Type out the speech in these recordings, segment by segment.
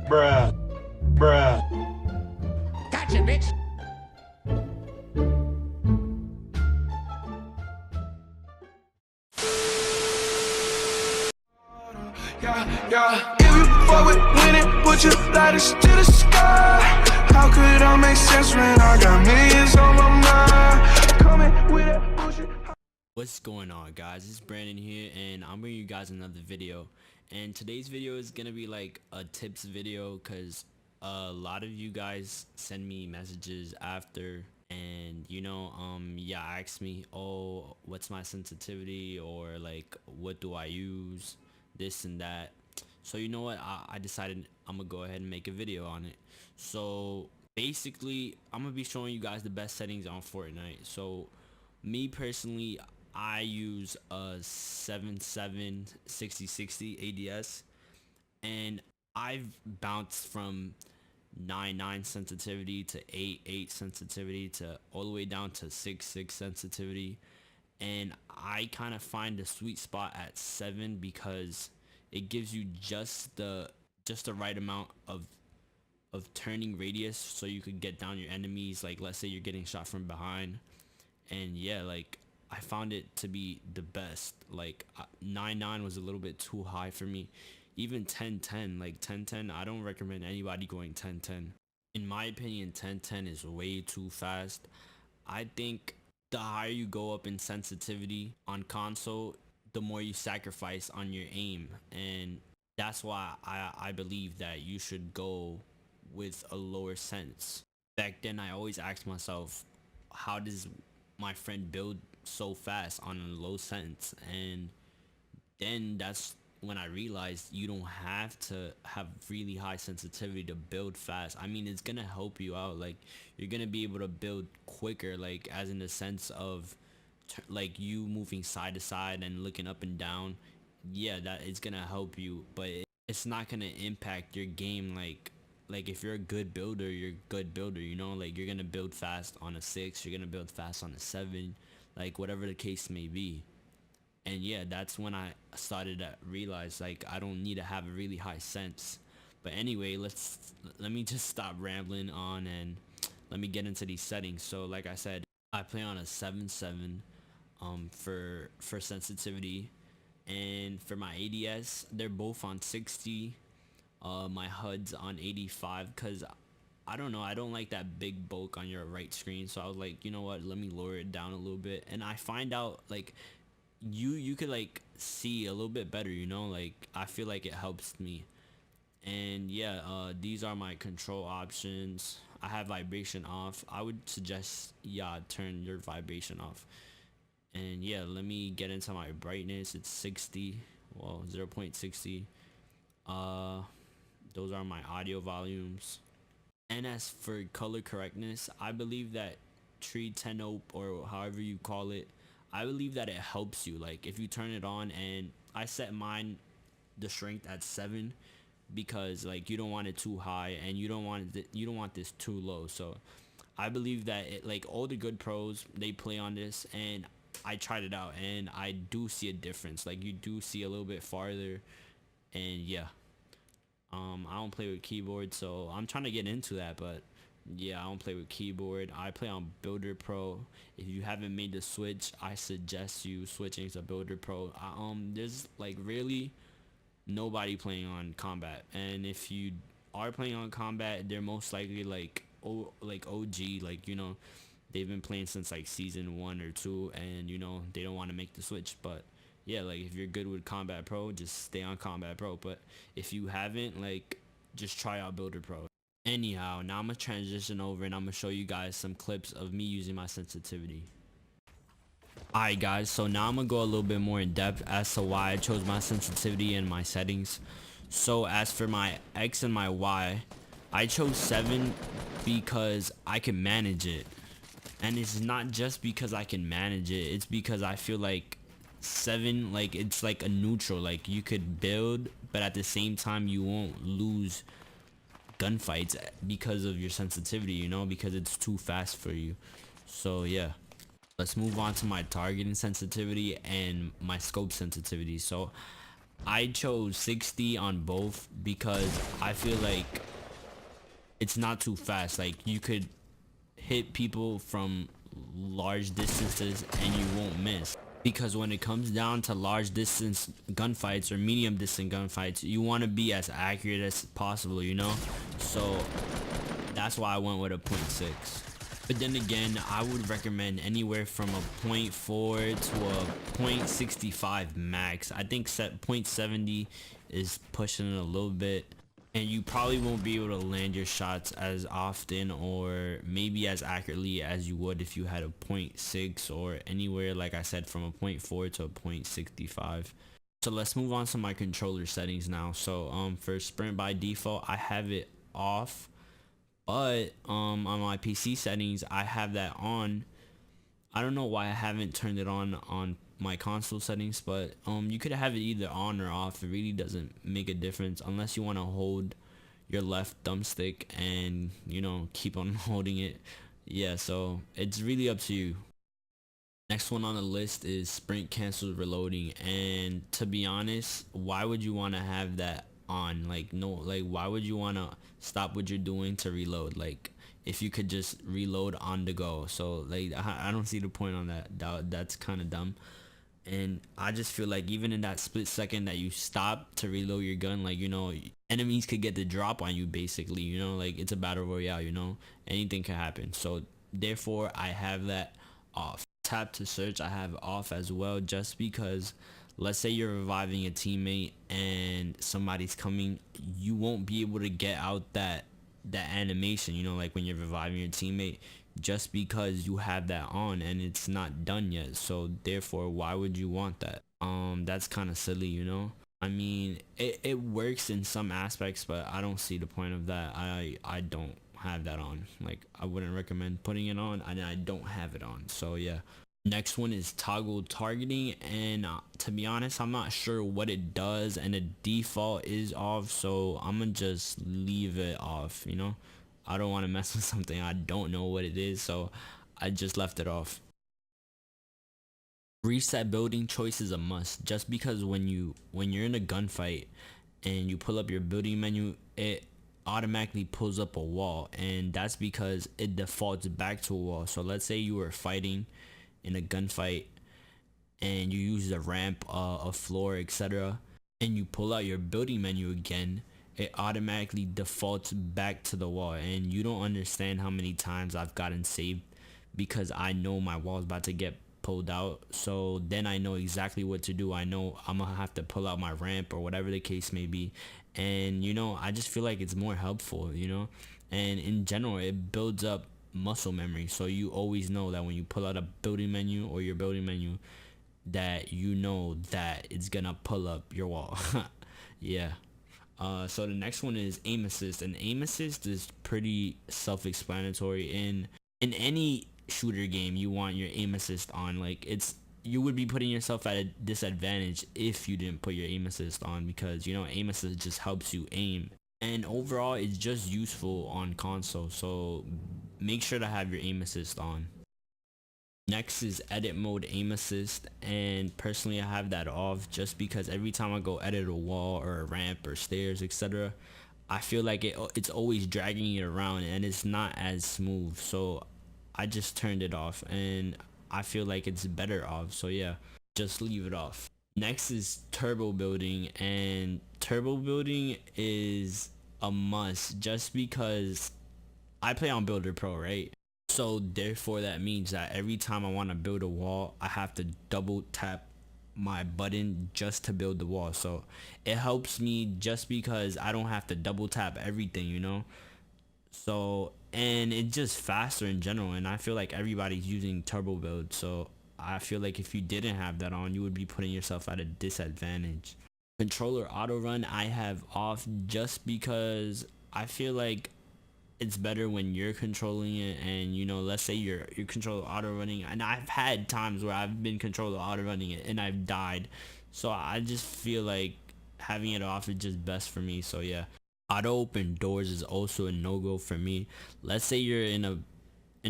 Bruh. Bruh. Gotcha, bitch. Yeah, if you fuck with winning, put your lighters to the sky. How could I make sense when I got millions on my mind? Coming with that bullshit. What's going on, guys? It's Brandon here, and I'm bringing you guys another video. And today's video is gonna be like a tips video, because a lot of you guys send me messages after, and yeah, ask me, oh, what's my sensitivity, or like, what do I use, this and that. So you know what, I decided I'm gonna go ahead and make a video on it. So basically, I'm gonna be showing you guys the best settings on Fortnite. So me personally, I use a 7.7 6060 ADS, and I've bounced from 9.9 sensitivity to 8.8 sensitivity to all the way down to 6.6 sensitivity, and I kind of find the sweet spot at 7 because it gives you just the right amount of turning radius so you could get down your enemies. Like, let's say you're getting shot from behind, and yeah, like, I found it to be the best. Like 9.9 was a little bit too high for me. Even 10.10, like 10.10, I don't recommend anybody going 10.10. In my opinion, 10.10 is way too fast. I think the higher you go up in sensitivity on console, the more you sacrifice on your aim, and that's why I believe that you should go with a lower sense. Back then, I always asked myself, how does my friend build so fast on a low sense? And then that's when I realized you don't have to have really high sensitivity to build fast. I mean, it's gonna help you out. Like, you're gonna be able to build quicker, like as in the sense of like you moving side to side and looking up and down. Yeah, that is gonna help you, but it's not gonna impact your game. Like if you're a good builder, you're a good builder, you know. Like, you're gonna build fast on a 6, you're gonna build fast on a 7, like whatever the case may be. And yeah, that's when I started to realize, like, I don't need to have a really high sense. But anyway, let me just stop rambling on and let me get into these settings. So like I said, I play on a 7.7 for sensitivity, and for my ADS, they're both on 60. My HUD's on 85, because I don't know, I don't like that big bulk on your right screen. So I was like, you know what, let me lower it down a little bit. And I find out, like, you could like see a little bit better, you know. Like, I feel like it helps me. And yeah, these are my control options. I have vibration off. I would suggest, yeah, turn your vibration off. And yeah, let me get into my brightness. It's 60, well, 0.60. Those are my audio volumes. And as for color correctness, I believe that tree 10 op, or however you call it, I believe that it helps you. Like, if you turn it on, and I set mine, the strength, at 7, because like you don't want it too high, and you don't want this too low. So I believe that it, like, all the good pros, they play on this, and I tried it out, and I do see a difference. Like, you do see a little bit farther, and yeah. I don't play with keyboard, so I'm trying to get into that, but yeah, I don't play with keyboard. I play on Builder Pro. If you haven't made the switch, I suggest you switching to Builder Pro. There's like really nobody playing on combat, and if you are playing on combat, they're most likely like OG, like, you know, they've been playing since like season 1 or 2, and you know, they don't want to make the switch. But yeah, like, if you're good with Combat Pro, just stay on Combat Pro. But if you haven't, like, just try out Builder Pro. Anyhow, now I'm gonna transition over, and I'm gonna show you guys some clips of me using my sensitivity. Alright guys, so now I'm gonna go a little bit more in depth as to why I chose my sensitivity and my settings. So as for my X and my Y, I chose 7 because I can manage it. And it's not just because I can manage it, it's because I feel like 7, like, it's like a neutral. Like, you could build, but at the same time you won't lose gunfights because of your sensitivity, you know, because it's too fast for you. So yeah, let's move on to my targeting sensitivity and my scope sensitivity. So I chose 60 on both because I feel like it's not too fast. Like you could hit people from large distances and you won't miss. Because when it comes down to large distance gunfights or medium distance gunfights, you want to be as accurate as possible, you know? So that's why I went with a .6. But then again, I would recommend anywhere from a .4 to a .65 max. I think set .70 is pushing it a little bit. And you probably won't be able to land your shots as often or maybe as accurately as you would if you had a .6 or anywhere, like I said, from a .4 to a .65. So let's move on to my controller settings now. So for sprint by default, I have it off, but on my PC settings, I have that on. I don't know why I haven't turned it on my console settings, but you could have it either on or off. It really doesn't make a difference unless you want to hold your left thumbstick and, you know, keep on holding it. Yeah, so it's really up to you. Next one on the list is sprint cancel reloading, and to be honest, why would you want to have that on? Like, no, like, why would you want to stop what you're doing to reload? Like, if you could just reload on the go. So like I don't see the point on that. That's kind of dumb. And I just feel like even in that split second that you stop to reload your gun, like, you know, enemies could get the drop on you basically, you know, like it's a battle royale, you know, anything can happen. So therefore I have that off. Tap to search I have off as well, just because let's say you're reviving a teammate and somebody's coming, you won't be able to get out that animation, you know, like when you're reviving your teammate, just because you have that on and it's not done yet. So therefore, why would you want that? That's kind of silly, you know. I mean, it works in some aspects, but I don't see the point of that. I don't have that on. Like, I wouldn't recommend putting it on, and I don't have it on. So yeah. Next one is toggle targeting, and to be honest, I'm not sure what it does, and the default is off, so I'm gonna just leave it off, you know. I don't want to mess with something I don't know what it is, so I just left it off. Reset building choice is a must, just because when you're in a gunfight and you pull up your building menu, it automatically pulls up a wall, and that's because it defaults back to a wall. So let's say you were fighting in a gunfight and you use the ramp, a floor, etc., and you pull out your building menu again, it automatically defaults back to the wall. And you don't understand how many times I've gotten saved because I know my wall's about to get pulled out, so then I know exactly what to do. I know I'm gonna have to pull out my ramp or whatever the case may be, and you know, I just feel like it's more helpful, you know. And in general, it builds up muscle memory, so you always know that when you pull out a building menu or your building menu, that you know that it's gonna pull up your wall. Yeah. So the next one is aim assist, and aim assist is pretty self-explanatory. In any shooter game, you want your aim assist on. Like, you would be putting yourself at a disadvantage if you didn't put your aim assist on, because, you know, aim assist just helps you aim, and overall it's just useful on console, so make sure to have your aim assist on. Next is edit mode aim assist, and personally I have that off just because every time I go edit a wall or a ramp or stairs, etc., I feel like it's always dragging it around and it's not as smooth, so I just turned it off, and I feel like it's better off, so yeah, just leave it off. Next is turbo building, and turbo building is a must just because I play on Builder Pro, right? So therefore that means that every time I want to build a wall, I have to double tap my button just to build the wall. So it helps me just because I don't have to double tap everything, you know. So, and it's just faster in general, and I feel like everybody's using turbo build, so I feel like if you didn't have that on, you would be putting yourself at a disadvantage. Controller auto run I have off just because I feel like it's better when you're controlling it, and you know, let's say your controller auto running, and I've had times where I've been controller auto running it and I've died, so I just feel like having it off is just best for me. So yeah. Auto open doors is also a no-go for me. Let's say you're in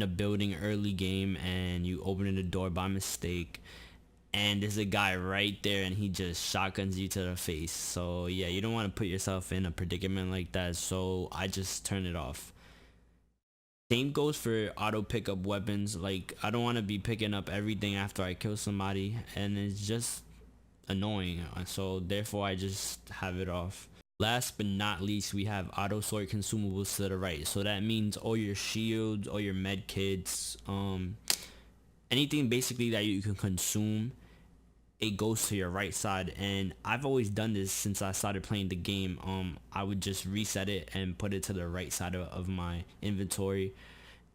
a building early game and you open the door by mistake, and there's a guy right there and he just shotguns you to the face. So yeah, you don't want to put yourself in a predicament like that, so I just turn it off. Same goes for auto pickup weapons. Like, I don't want to be picking up everything after I kill somebody, and it's just annoying, so therefore I just have it off. Last but not least, we have auto sort consumables to the right. So that means all your shields, all your med kits, anything basically that you can consume, it goes to your right side. And I've always done this since I started playing the game. I would just reset it and put it to the right side of my inventory.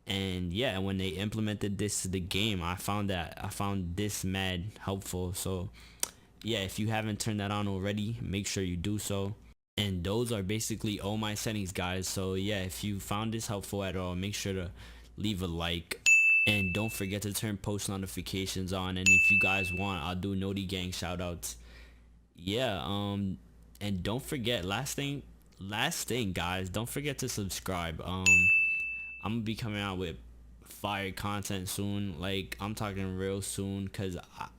And yeah, when they implemented this to the game, I found this mad helpful. So yeah, if you haven't turned that on already, make sure you do so. And those are basically all my settings, guys. So yeah, if you found this helpful at all, make sure to leave a like, and don't forget to turn post notifications on. And if you guys want, I'll do Noti Gang shoutouts. Yeah, and don't forget, last thing guys, don't forget to subscribe. I'm gonna be coming out with fire content soon. Like, I'm talking real soon, because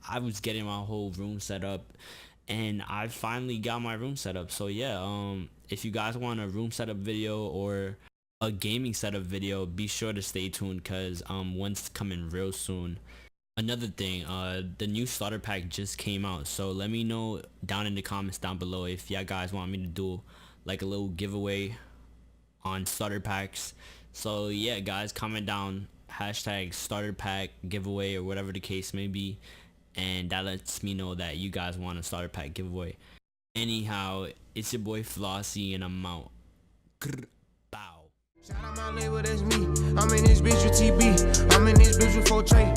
I was getting my whole room set up, and I finally got my room set up. So yeah, if you guys want a room setup video or a gaming setup video, be sure to stay tuned, because one's coming real soon. Another thing, the new starter pack just came out, so let me know down in the comments down below if y'all guys want me to do like a little giveaway on starter packs. So yeah guys, comment down hashtag starter pack giveaway or whatever the case may be, and that lets me know that you guys want a starter pack giveaway. Anyhow, it's your boy Flossy, and I'm out. Bow. Shout out my label, that's me. I'm in this bitch with TB. I'm in this bitch with 4 Trey.